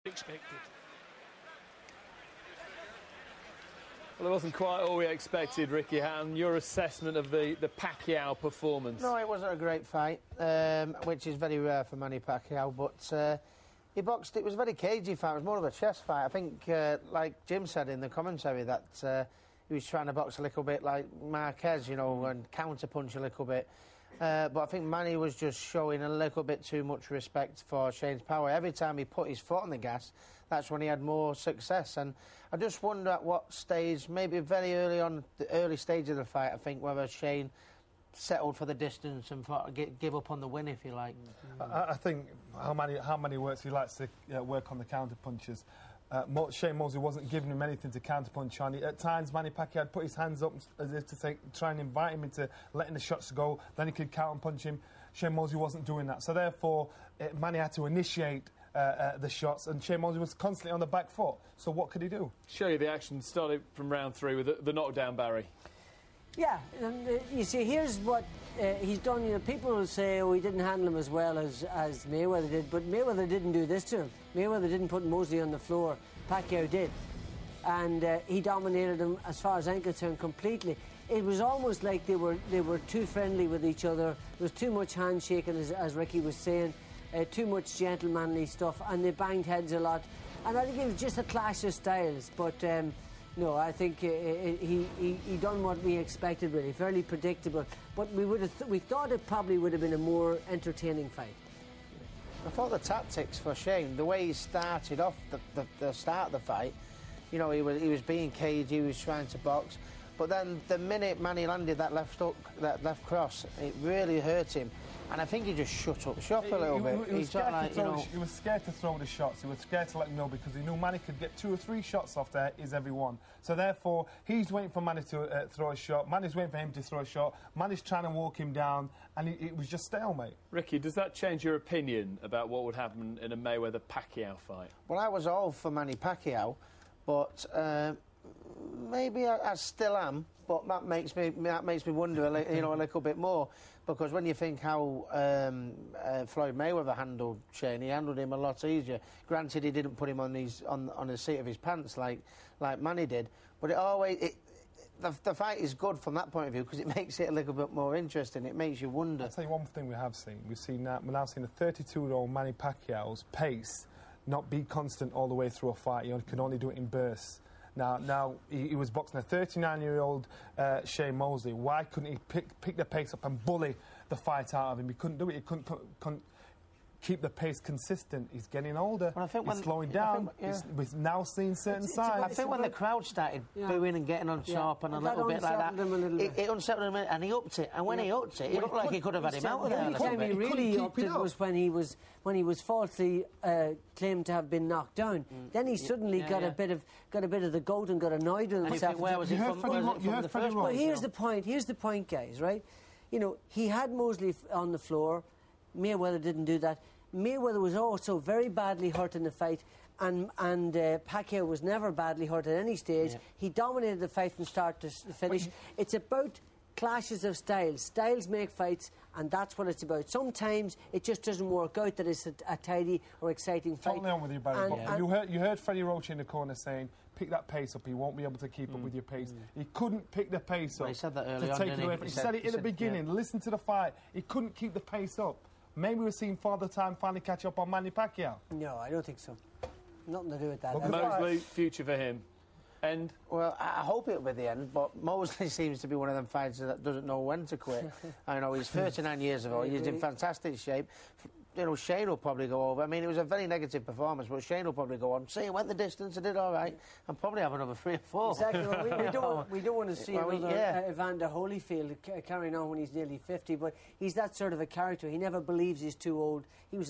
expected. Well, it wasn't quite all we expected, Ricky Hatton. Your assessment of the Pacquiao performance? No, it wasn't a great fight, which is very rare for Manny Pacquiao, but he boxed. It was a very cagey fight. It was more of a chest fight. I think, like Jim said in the commentary, that he was trying to box a little bit like Marquez, you know, and counter-punch a little bit. But I think Manny was just showing a little bit too much respect for Shane's power. Every time he put his foot on the gas, that's when he had more success. And I just wonder at what stage, maybe very early on, the early stage of the fight, I think, whether Shane settled for the distance and give up on the win, if you like. I think how Manny works, he likes to work on the counter-punches. Shane Mosley wasn't giving him anything to counterpunch on. At times, Manny Pacquiao put his hands up as if to try and invite him into letting the shots go. Then he could counterpunch him. Shane Mosley wasn't doing that. So therefore, Manny had to initiate the shots, and Shane Mosley was constantly on the back foot. So what could he do? Show you the action started from round 3 with the knockdown, Barry. Yeah, and you see, here's what he's done. You know, people will say, oh, he didn't handle him as well as Mayweather did, but Mayweather didn't do this to him. Mayweather didn't put Mosley on the floor. Pacquiao did. And he dominated him, as far as I'm concerned, completely. It was almost like they were too friendly with each other. There was too much handshaking, as Ricky was saying, too much gentlemanly stuff, and they banged heads a lot. And I think it was just a clash of styles, but... no, I think he done what we expected, really, fairly predictable. But we thought it probably would have been a more entertaining fight. I thought the tactics for Shane, the way he started off the start of the fight, you know, he was being cagey, he was trying to box, but then the minute Manny landed that left hook, that left cross, it really hurt him. And I think he just shut up shop a little bit. He was scared to throw the shots. He was scared to let him know because he knew Manny could get 2 or 3 shots off there, is every one. So therefore, he's waiting for Manny to throw a shot. Manny's waiting for him to throw a shot. Manny's trying to walk him down, and it was just stalemate. Ricky, does that change your opinion about what would happen in a Mayweather-Pacquiao fight? Well, I was all for Manny Pacquiao, but maybe I still am. But that makes me wonder a little bit more, because when you think how Floyd Mayweather handled Shane, he handled him a lot easier. Granted, he didn't put him on the seat of his pants like Manny did, but the fight is good from that point of view because it makes it a little bit more interesting. It makes you wonder. I'll tell you one thing we've now seen a 32-year-old Manny Pacquiao's pace not be constant all the way through a fight. You can only do it in bursts. Now he was boxing a 39-year-old Shane Mosley. Why couldn't he pick the pace up and bully the fight out of him? He couldn't do it. He couldn't keep the pace consistent. He's getting older. Well, he's slowing down. We're now seeing certain signs. I think when the crowd started booing and getting on top and a little bit like that, it unsettled him, and he upped it. And when he upped it, it looked like he could have had him out of there. The only time he really upped it was when he was falsely claimed to have been knocked down. Then he suddenly got a bit of the goat and got annoyed with himself. Where was he from the first one? Well, here's the point. Here's the point, guys. Right? You know, he had Mosley on the floor. Mayweather didn't do that. Mayweather was also very badly hurt in the fight, and Pacquiao was never badly hurt at any stage. Yeah. He dominated the fight from start to finish. It's about clashes of styles. Styles make fights, and that's what it's about. Sometimes it just doesn't work out that it's a tidy or exciting fight. Totally on with you, Barry. You heard Freddie Roach in the corner saying, pick that pace up. He won't be able to keep up with your pace. He couldn't pick the pace up. He said that earlier on, he said it in the beginning. Yeah. Listen to the fight. He couldn't keep the pace up. Maybe we're seeing Father Time finally catch up on Manny Pacquiao. No, I don't think so. Nothing to do with that. Mosley, future for him. End? Well, I hope it'll be the end, but Mosley seems to be one of them fighters that doesn't know when to quit. I know he's 39 years old. He's in fantastic shape. You know, Shane will probably go over. I mean, it was a very negative performance, but Shane will probably go on. See, he went the distance, he did all right, and probably have another 3 or 4. Exactly. Well, we don't want to see another Evander Holyfield carrying on when he's nearly 50, but he's that sort of a character. He never believes he's too old. He was